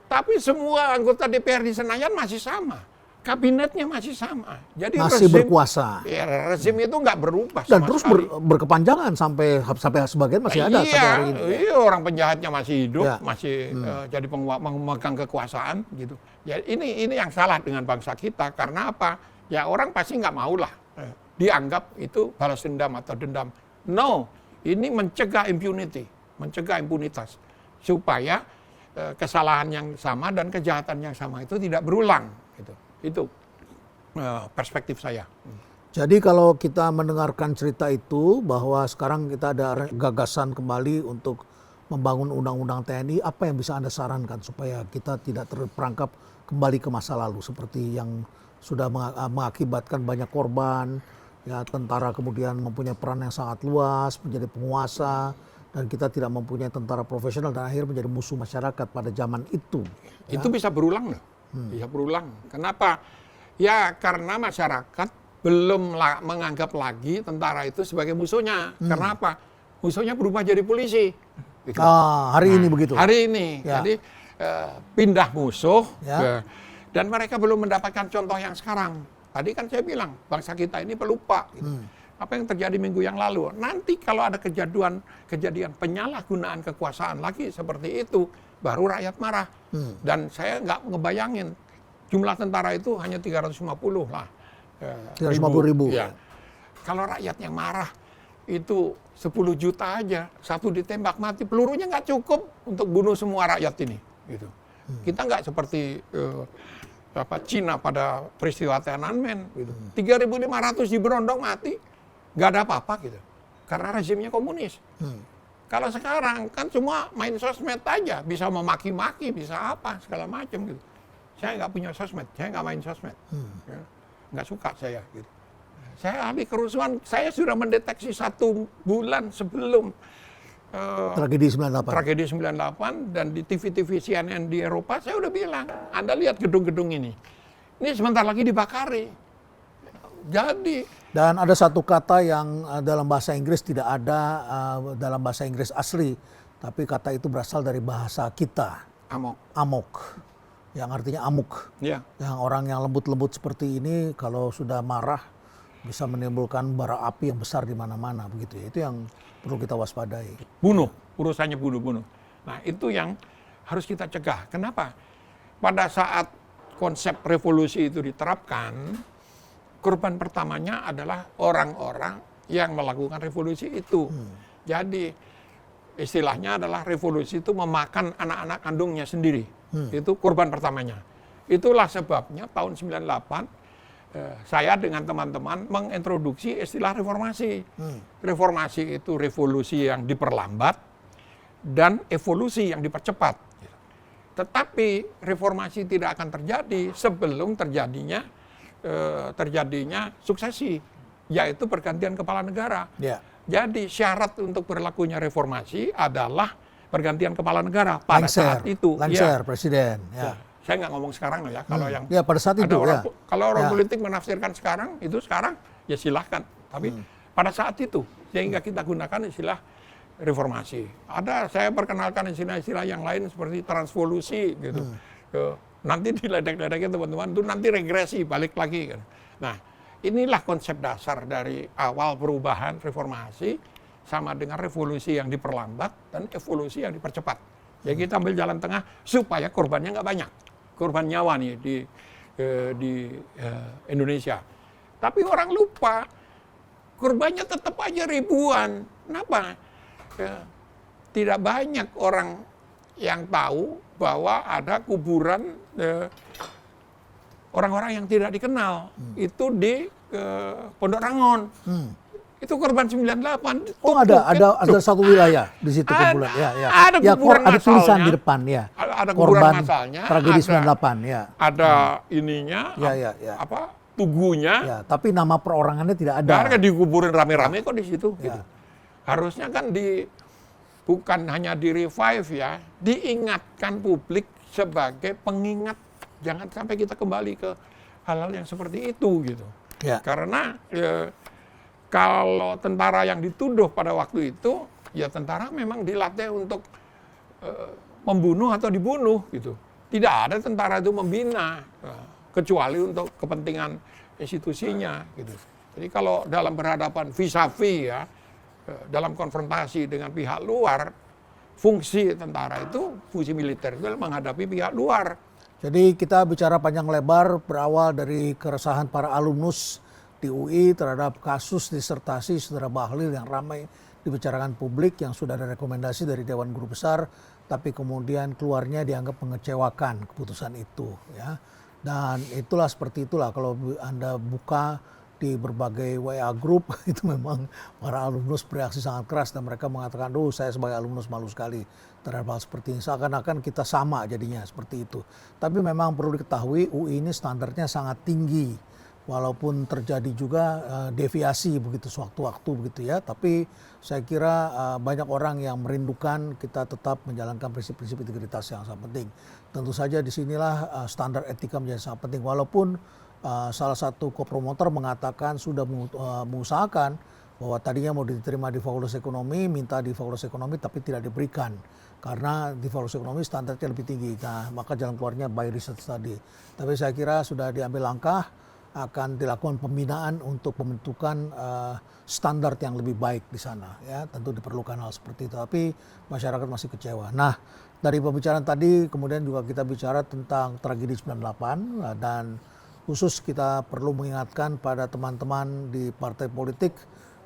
tapi semua anggota DPR di Senayan masih sama, kabinetnya masih sama. Jadi masih berkuasa. Rezim itu nggak berubah dan sama terus sekali. Berkepanjangan sampai sebagian masih ada sampai hari ini. Iya, orang penjahatnya masih hidup, masih jadi memegang kekuasaan gitu. Ya, ini yang salah dengan bangsa kita, karena apa? Ya orang pasti nggak maulah dianggap itu balas dendam atau dendam. No, ini mencegah impunity, mencegah impunitas supaya kesalahan yang sama dan kejahatan yang sama itu tidak berulang. Gitu. Itu perspektif saya. Jadi kalau kita mendengarkan cerita itu bahwa sekarang kita ada gagasan kembali untuk membangun undang-undang TNI, apa yang bisa Anda sarankan supaya kita tidak terperangkap kembali ke masa lalu seperti yang sudah mengakibatkan banyak korban, ya tentara kemudian mempunyai peran yang sangat luas, menjadi penguasa, dan kita tidak mempunyai tentara profesional dan akhirnya menjadi musuh masyarakat pada zaman itu. Itu bisa berulang loh, bisa berulang. Kenapa? Ya karena masyarakat belum menganggap lagi tentara itu sebagai musuhnya. Karena apa? Musuhnya berubah jadi polisi. Gitu. Hari ini begitu. Hari ini, jadi pindah musuh, dan mereka belum mendapatkan contoh yang sekarang. Tadi kan saya bilang bangsa kita ini pelupa. Gitu. Apa yang terjadi minggu yang lalu? Nanti kalau ada kejadian penyalahgunaan kekuasaan lagi seperti itu, baru rakyat marah. Dan saya nggak ngebayangin jumlah tentara itu hanya 350 lah. 350.000. Ya. Kalau rakyatnya marah itu 10 juta aja, satu ditembak mati, pelurunya nggak cukup untuk bunuh semua rakyat ini. Gitu. Kita nggak seperti Cina pada peristiwa Tiananmen. Gitu. 3.500 diberondong mati, nggak ada apa-apa gitu. Karena rezimnya komunis. Kalau sekarang kan cuma main sosmed aja, bisa memaki-maki, bisa apa segala macam gitu. Saya nggak punya sosmed, saya nggak main sosmed, nggak suka saya gitu. Saya ahli kerusuhan, saya sudah mendeteksi 1 bulan sebelum tragedi 98. Tragedi 98 dan di TV-TV CNN di Eropa saya udah bilang, Anda lihat gedung-gedung ini sebentar lagi dibakari. Jadi dan ada satu kata yang dalam bahasa Inggris tidak ada dalam bahasa Inggris asli, tapi kata itu berasal dari bahasa kita. Amok. Yang artinya amuk. Yang orang yang lembut-lembut seperti ini kalau sudah marah bisa menimbulkan bara api yang besar di mana-mana begitu ya. Itu yang perlu kita waspadai. Bunuh, urusannya bunuh. Nah, itu yang harus kita cegah. Kenapa? Pada saat konsep revolusi itu diterapkan, korban pertamanya adalah orang-orang yang melakukan revolusi itu. Jadi istilahnya adalah revolusi itu memakan anak-anak kandungnya sendiri. Itu korban pertamanya. Itulah sebabnya tahun 98 saya dengan teman-teman mengintroduksi istilah reformasi. Reformasi itu revolusi yang diperlambat dan evolusi yang dipercepat. Tetapi reformasi tidak akan terjadi sebelum terjadinya suksesi, yaitu pergantian kepala negara. Ya. Jadi syarat untuk berlakunya reformasi adalah pergantian kepala negara pada saat itu. Lengser, presiden. Ya. Saya nggak ngomong sekarang ya. Kalau yang ya pada saat itu orang, ya. Kalau orang Ya. politik menafsirkan sekarang, itu sekarang ya silahkan. Tapi pada saat itu, sehingga kita gunakan istilah reformasi. Saya perkenalkan istilah-istilah yang lain seperti transvolusi gitu. Nanti diledek-ledeknya teman-teman itu nanti regresi balik lagi. Kan. Nah, inilah konsep dasar dari awal perubahan reformasi sama dengan revolusi yang diperlambat dan evolusi yang dipercepat. Ya kita ambil jalan tengah supaya korbannya nggak banyak, korban nyawa nih di Indonesia. Tapi orang lupa korbannya tetap aja ribuan. Kenapa? Tidak banyak orang yang tahu bahwa ada kuburan orang-orang yang tidak dikenal. Itu di Pondok Rangon. Itu korban 98. Oh ada satu wilayah di situ kumpulan. Ada kuburan ada tulisan masalnya. di depan ya. Ada kuburan korban masalnya. Tragedi 98 ya. Ada ininya. Ya. Tugunya. Ya, tapi nama perorangannya tidak ada. Karena dikuburin rame-rame kok di situ. Ya. Gitu. Harusnya kan bukan hanya di revive ya, diingatkan publik sebagai pengingat. Jangan sampai kita kembali ke hal-hal yang seperti itu gitu. Ya. Karena kalau tentara yang dituduh pada waktu itu, ya tentara memang dilatih untuk membunuh atau dibunuh gitu. Tidak ada tentara itu membina, kecuali untuk kepentingan institusinya gitu. Jadi kalau dalam berhadapan vis-a-vis ya, dalam konfrontasi dengan pihak luar, fungsi tentara itu, fungsi militer itu menghadapi pihak luar. Jadi kita bicara panjang lebar berawal dari keresahan para alumnus di UI terhadap kasus disertasi Saudara Bahlil yang ramai dibicarakan publik, yang sudah ada rekomendasi dari Dewan Guru Besar, tapi kemudian keluarnya dianggap mengecewakan keputusan itu. Ya. Dan seperti itulah kalau Anda buka di berbagai WA group itu memang para alumnus bereaksi sangat keras dan mereka mengatakan, saya sebagai alumnus malu sekali terhadap hal seperti ini. Seakan-akan kita sama jadinya seperti itu. Tapi memang perlu diketahui UI ini standarnya sangat tinggi. Walaupun terjadi juga deviasi begitu sewaktu-waktu begitu ya. Tapi saya kira banyak orang yang merindukan kita tetap menjalankan prinsip-prinsip integritas yang sangat penting. Tentu saja disinilah standar etika menjadi sangat penting. Walaupun salah satu kopromotor mengatakan sudah mengusahakan bahwa tadinya mau diterima di fakultas ekonomi, minta di fakultas ekonomi tapi tidak diberikan. Karena di fakultas ekonomi standarnya lebih tinggi. Nah, maka jalan keluarnya by research tadi. Tapi saya kira sudah diambil langkah, akan dilakukan pembinaan untuk pembentukan standar yang lebih baik di sana. Ya, tentu diperlukan hal seperti itu. Tapi masyarakat masih kecewa. Nah, dari pembicaraan tadi kemudian juga kita bicara tentang tragedi 98 dan khusus kita perlu mengingatkan pada teman-teman di partai politik,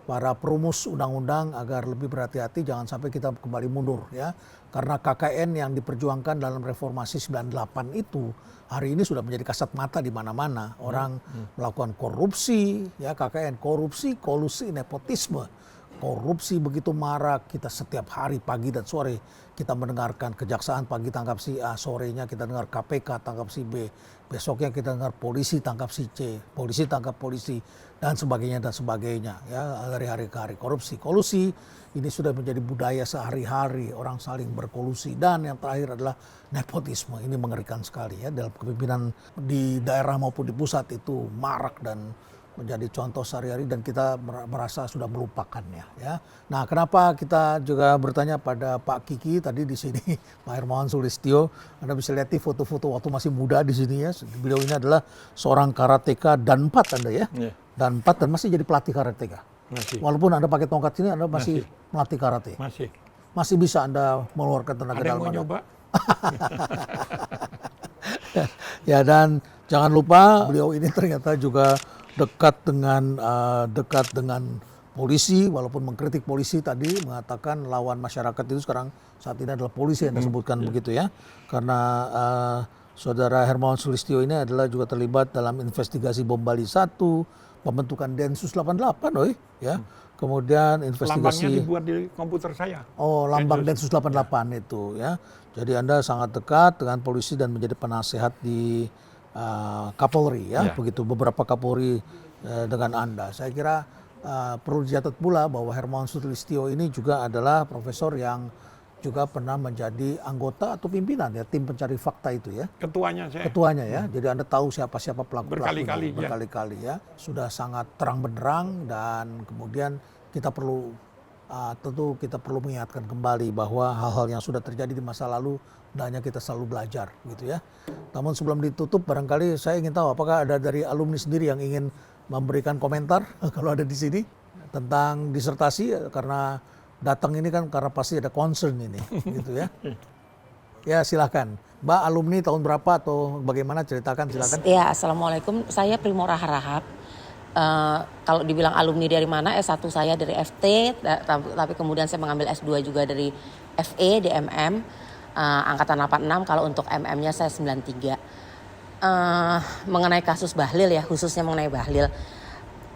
para perumus undang-undang agar lebih berhati-hati, jangan sampai kita kembali mundur ya. Karena KKN yang diperjuangkan dalam reformasi 98 itu hari ini sudah menjadi kasat mata di mana-mana. Orang melakukan korupsi, ya KKN, korupsi, kolusi, nepotisme. Korupsi begitu marak, kita setiap hari pagi dan sore kita mendengarkan kejaksaan pagi tangkap si A, sorenya kita dengar KPK tangkap si B, besoknya kita dengar polisi tangkap si C, polisi tangkap polisi dan sebagainya ya, dari hari ke hari. Korupsi, kolusi ini sudah menjadi budaya sehari-hari, orang saling berkolusi. Dan yang terakhir adalah nepotisme. Ini mengerikan sekali ya, dalam kepemimpinan di daerah maupun di pusat itu marak dan menjadi contoh sehari-hari dan kita merasa sudah melupakannya ya. Nah, kenapa kita juga bertanya pada Pak Kiki tadi di sini, Pak Hermawan Sulistyo, Anda bisa lihat di foto-foto waktu masih muda di sini ya. Beliau ini adalah seorang karateka dan 4 Anda ya. Yeah. Dan 4 dan masih jadi pelatih karateka. Masih. Walaupun Anda pakai tongkat sini, Anda masih melatih karate. Masih bisa Anda mengeluarkan tenaga dalam Anda. Ada yang mau nyoba? Ya, dan jangan lupa beliau ini ternyata juga dekat dengan polisi, walaupun mengkritik polisi tadi, mengatakan lawan masyarakat itu sekarang saat ini adalah polisi yang disebutkan begitu ya. Karena Saudara Hermawan Sulistyo ini adalah juga terlibat dalam investigasi bom Bali 1, pembentukan Densus 88, ya. Kemudian Lambangnya investigasi dibuat di komputer saya. Oh, lambang Densus 88 itu ya. Jadi Anda sangat dekat dengan polisi dan menjadi penasehat di Kapolri ya. Begitu beberapa Kapolri dengan Anda. Saya kira perlu dicatat pula bahwa Hermawan Sulistyo ini juga adalah profesor yang juga pernah menjadi anggota atau pimpinan ya tim pencari fakta itu ya. Ketuanya saya. Ketuanya ya. Jadi Anda tahu siapa-siapa Berkali-kali, berkali-kali ya. Sudah sangat terang benderang dan kemudian kita perlu tentu kita perlu mengingatkan kembali bahwa hal-hal yang sudah terjadi di masa lalu hendaknya kita selalu belajar gitu ya. Namun sebelum ditutup barangkali saya ingin tahu apakah ada dari alumni sendiri yang ingin memberikan komentar kalau ada di sini tentang disertasi karena datang ini kan karena pasti ada concern ini gitu ya. Ya silakan. Mbak alumni tahun berapa atau bagaimana ceritakan silakan. Ya, Assalamualaikum. Saya Primo Raharahap. Kalau dibilang alumni dari mana, S1 saya dari FT, tapi kemudian saya mengambil S2 juga dari FE, DMM, angkatan 86, kalau untuk MM-nya saya 93. Mengenai kasus Bahlil ya, khususnya mengenai Bahlil,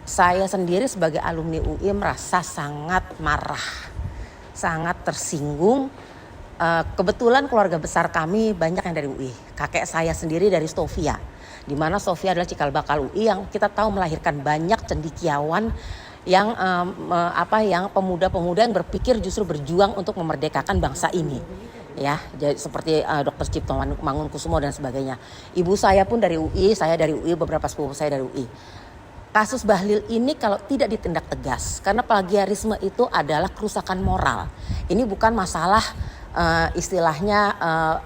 saya sendiri sebagai alumni UI merasa sangat marah, sangat tersinggung. Kebetulan keluarga besar kami banyak yang dari UI. Kakek saya sendiri dari Sofia, di mana Sofia adalah cikal bakal UI yang kita tahu melahirkan banyak cendekiawan yang yang pemuda-pemuda yang berpikir justru berjuang untuk memerdekakan bangsa ini. Ya, jadi seperti Dr. Cipto Mangunkusumo dan sebagainya. Ibu saya pun dari UI, saya dari UI, beberapa sepupu saya dari UI. Kasus Bahlil ini kalau tidak ditindak tegas, karena plagiarisme itu adalah kerusakan moral. Ini bukan masalah istilahnya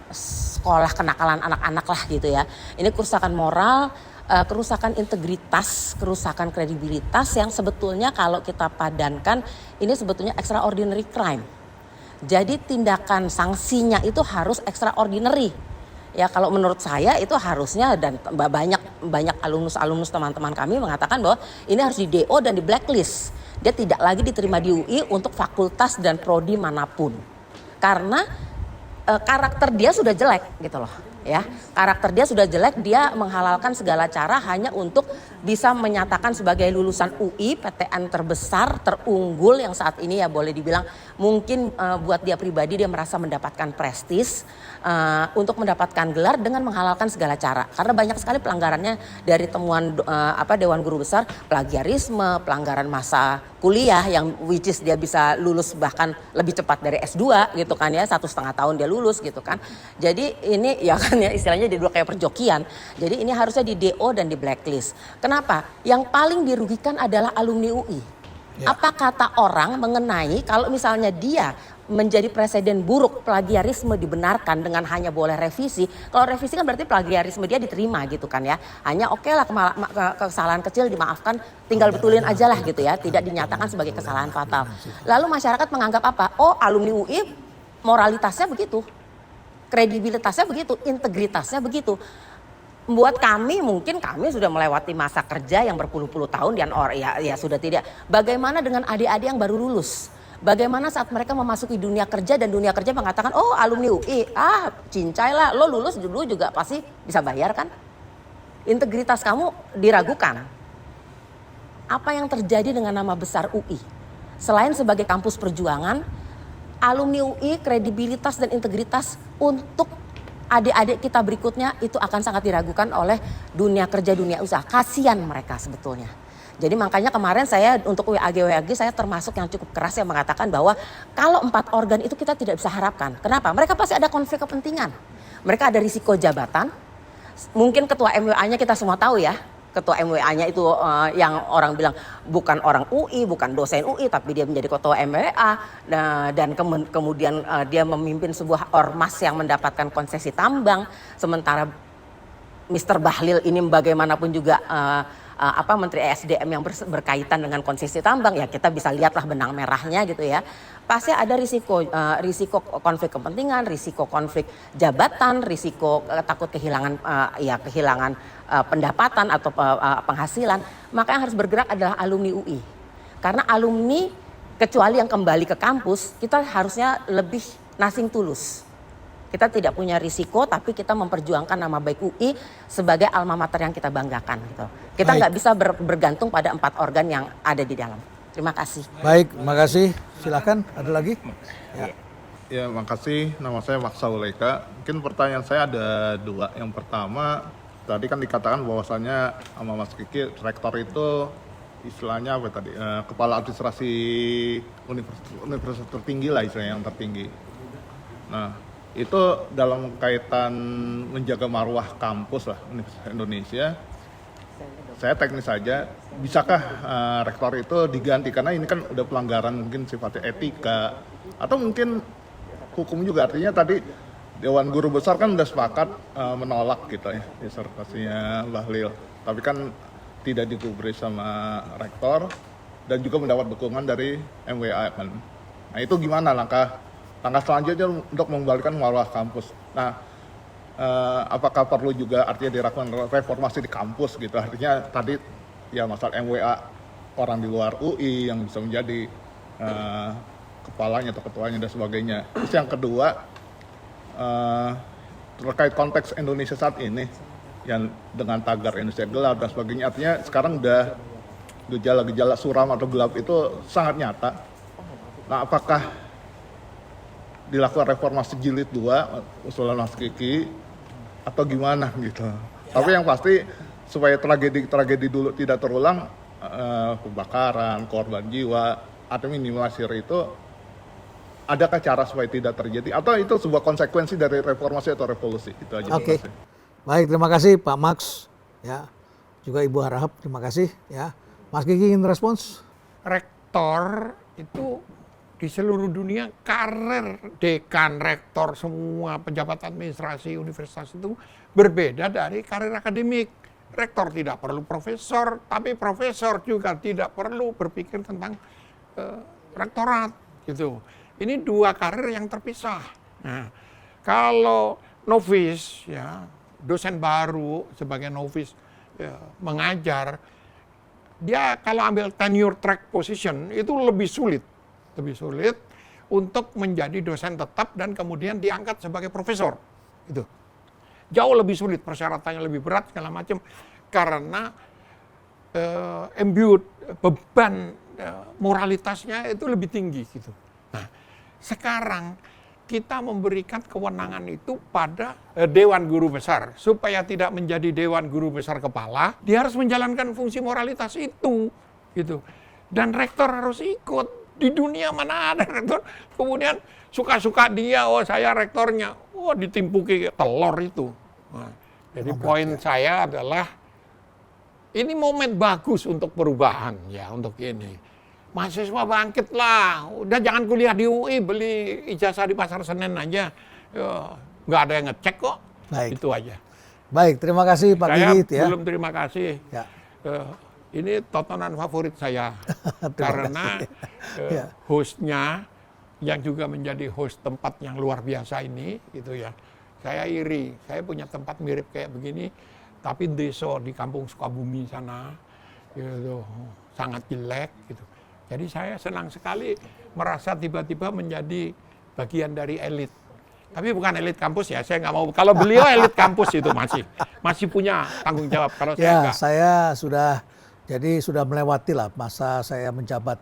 sekolah kenakalan anak-anak lah gitu ya. Ini kerusakan moral, kerusakan integritas, kerusakan kredibilitas yang sebetulnya kalau kita padankan ini sebetulnya extraordinary crime. Jadi tindakan sanksinya itu harus extraordinary. Ya kalau menurut saya itu harusnya, dan banyak alumnus teman-teman kami mengatakan bahwa ini harus di DO dan di blacklist. Dia tidak lagi diterima di UI untuk fakultas dan prodi manapun. Karena karakter dia sudah jelek gitu loh. Ya, karakter dia sudah jelek, dia menghalalkan segala cara hanya untuk bisa menyatakan sebagai lulusan UI, PTN terbesar, terunggul yang saat ini ya boleh dibilang mungkin buat dia pribadi dia merasa mendapatkan prestis untuk mendapatkan gelar dengan menghalalkan segala cara. Karena banyak sekali pelanggarannya dari temuan Dewan Guru Besar, plagiarisme, pelanggaran masa kuliah yang which is dia bisa lulus bahkan lebih cepat dari S2 gitu kan ya, 1,5 tahun dia lulus gitu kan. Jadi ini ya kan ya istilahnya dia dulu kayak perjokian. Jadi ini harusnya di DO dan di blacklist. Kenapa? Yang paling dirugikan adalah alumni UI. Ya. Apa kata orang mengenai kalau misalnya dia menjadi presiden buruk, plagiarisme dibenarkan dengan hanya boleh revisi. Kalau revisi kan berarti plagiarisme dia diterima gitu kan ya. Hanya oke lah kesalahan kecil dimaafkan, tinggal betulin aja lah gitu ya. Tidak dinyatakan sebagai kesalahan fatal. Lalu masyarakat menganggap apa? Oh alumni UI moralitasnya begitu, kredibilitasnya begitu, integritasnya begitu. Buat kami mungkin kami sudah melewati masa kerja yang berpuluh-puluh tahun dan ya sudah tidak. Bagaimana dengan adik-adik yang baru lulus? Bagaimana saat mereka memasuki dunia kerja dan dunia kerja mengatakan, oh alumni UI, cincai lah, lo lulus dulu juga pasti bisa bayar kan? Integritas kamu diragukan. Apa yang terjadi dengan nama besar UI? Selain sebagai kampus perjuangan, alumni UI kredibilitas dan integritas untuk adik-adik kita berikutnya itu akan sangat diragukan oleh dunia kerja, dunia usaha. Kasian mereka sebetulnya. Jadi makanya kemarin saya untuk WAG saya termasuk yang cukup keras yang mengatakan bahwa kalau 4 organ itu kita tidak bisa harapkan. Kenapa? Mereka pasti ada konflik kepentingan. Mereka ada risiko jabatan. Mungkin ketua MWA-nya kita semua tahu ya. Ketua MWA-nya itu yang orang bilang bukan orang UI, bukan dosen UI, tapi dia menjadi ketua MWA. Dan kemudian dia memimpin sebuah ormas yang mendapatkan konsesi tambang. Sementara Mr. Bahlil ini bagaimanapun juga Menteri ESDM yang berkaitan dengan konsesi tambang, ya kita bisa lihatlah benang merahnya gitu ya. Pasti ada risiko konflik kepentingan, risiko konflik jabatan, risiko takut kehilangan pendapatan atau penghasilan. Maka yang harus bergerak adalah alumni UI. Karena alumni, kecuali yang kembali ke kampus, kita harusnya lebih nothing tulus. Kita tidak punya risiko, tapi kita memperjuangkan nama baik UI sebagai alma mater yang kita banggakan. Gitu. Kita nggak bisa bergantung pada 4 organ yang ada di dalam. Terima kasih. Baik, makasih. Silakan, ada lagi? Ya, makasih. Nama saya Maksa Uleka. Mungkin pertanyaan saya ada 2. Yang pertama, tadi kan dikatakan bahwasannya sama Mas Kiki, rektor itu istilahnya apa tadi? Kepala administrasi universitas tertinggi lah, istilahnya yang tertinggi. Nah, itu dalam kaitan menjaga marwah kampus lah Universitas Indonesia. Saya teknis saja, bisakah rektor itu diganti? Karena ini kan udah pelanggaran mungkin sifatnya etika atau mungkin hukum juga. Artinya tadi Dewan Guru Besar kan udah sepakat menolak gitu ya disertasinya Bahlil. Tapi kan tidak digubris sama rektor dan juga mendapat dukungan dari MWA kan. Nah itu gimana langkah selanjutnya untuk mengembalikan marwah kampus? Nah, apakah perlu juga artinya dilakukan reformasi di kampus gitu? Artinya tadi ya masalah MWA orang di luar UI yang bisa menjadi kepalanya atau ketuanya dan sebagainya. Terus yang kedua terkait konteks Indonesia saat ini yang dengan tagar Indonesia gelap dan sebagainya, artinya sekarang udah gejala-gejala suram atau gelap itu sangat nyata. Nah, apakah dilakukan reformasi jilid 2 usulan Mas Kiki atau gimana gitu? Tapi yang pasti supaya tragedi dulu tidak terulang, pembakaran, korban jiwa atau minimalisir itu, adakah cara supaya tidak terjadi atau itu sebuah konsekuensi dari reformasi atau revolusi? Itu aja. Oke. Baik, terima kasih Pak Max ya. Juga Ibu Harahap, terima kasih ya. Mas Kiki ingin respons? Rektor itu di seluruh dunia, karir dekan, rektor, semua pejabat administrasi universitas itu berbeda dari karir akademik. Rektor tidak perlu profesor, tapi profesor juga tidak perlu berpikir tentang rektorat gitu. Ini 2 karir yang terpisah. Nah, kalau novice ya, dosen baru sebagai novice ya, mengajar, dia kalau ambil tenure track position itu lebih sulit untuk menjadi dosen tetap dan kemudian diangkat sebagai profesor. Itu jauh lebih sulit, persyaratannya lebih berat segala macam karena beban moralitasnya itu lebih tinggi gitu. Nah, sekarang kita memberikan kewenangan itu pada Dewan Guru Besar supaya tidak menjadi Dewan Guru Besar kepala, dia harus menjalankan fungsi moralitas itu gitu. Dan rektor harus ikut. Di dunia mana ada rektor kemudian suka-suka dia, oh saya rektornya, oh ditimpuki telur itu. Nah, jadi poin saya adalah ini momen bagus untuk perubahan ya, untuk ini. Mahasiswa bangkitlah, udah jangan kuliah di UI, beli ijazah di Pasar Senen aja. Ya, nggak ada yang ngecek kok. Baik. Itu aja. Baik, terima kasih Pak Gigit ya. Belum terima kasih. Ya. Ini tontonan favorit saya karena Ya. hostnya yang juga menjadi host tempat yang luar biasa ini gitu ya. Saya iri, saya punya tempat mirip kayak begini, tapi desa di kampung Sukabumi sana gitu, sangat jelek gitu. Jadi saya senang sekali merasa tiba-tiba menjadi bagian dari elit. Tapi bukan elit kampus ya, saya nggak mau. Kalau beliau elit kampus itu masih punya tanggung jawab. Kalau saya enggak. Saya sudah melewati lah masa saya menjabat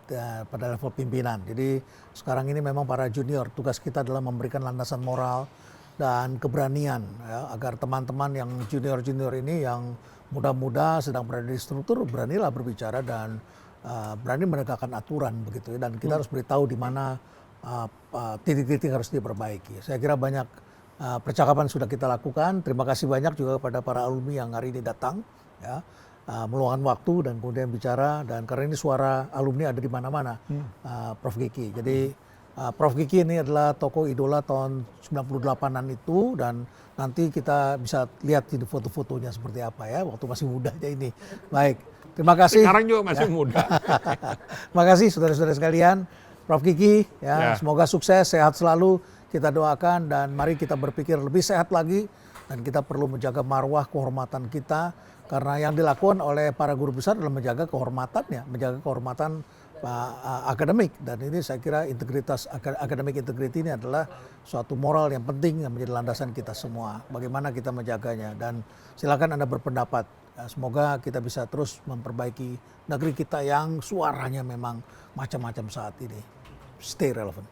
pada level pimpinan. Jadi sekarang ini memang para junior, tugas kita adalah memberikan landasan moral dan keberanian ya, agar teman-teman yang junior-junior ini yang muda-muda sedang berada di struktur beranilah berbicara dan berani menegakkan aturan begitu ya. Dan kita harus beritahu di mana titik-titik harus diperbaiki. Saya kira banyak percakapan sudah kita lakukan. Terima kasih banyak juga kepada para alumni yang hari ini datang ya. Meluangkan waktu dan kemudian bicara, dan karena ini suara alumni ada di mana-mana, Prof. Kiki. Jadi Prof. Kiki ini adalah tokoh idola tahun 98-an itu, dan nanti kita bisa lihat di foto-fotonya seperti apa ya, waktu masih muda aja ini. Baik, terima kasih. Sekarang juga masih muda. Terima kasih saudara-saudara sekalian. Prof. Kiki, ya, semoga sukses, sehat selalu, kita doakan, dan mari kita berpikir lebih sehat lagi, dan kita perlu menjaga marwah kehormatan kita, karena yang dilakukan oleh para guru besar adalah menjaga kehormatannya, menjaga kehormatan akademik, dan ini saya kira integritas akademik integrity ini adalah suatu moral yang penting yang menjadi landasan kita semua. Bagaimana kita menjaganya, dan silakan Anda berpendapat. Semoga kita bisa terus memperbaiki negeri kita yang suaranya memang macam-macam saat ini. Stay relevant.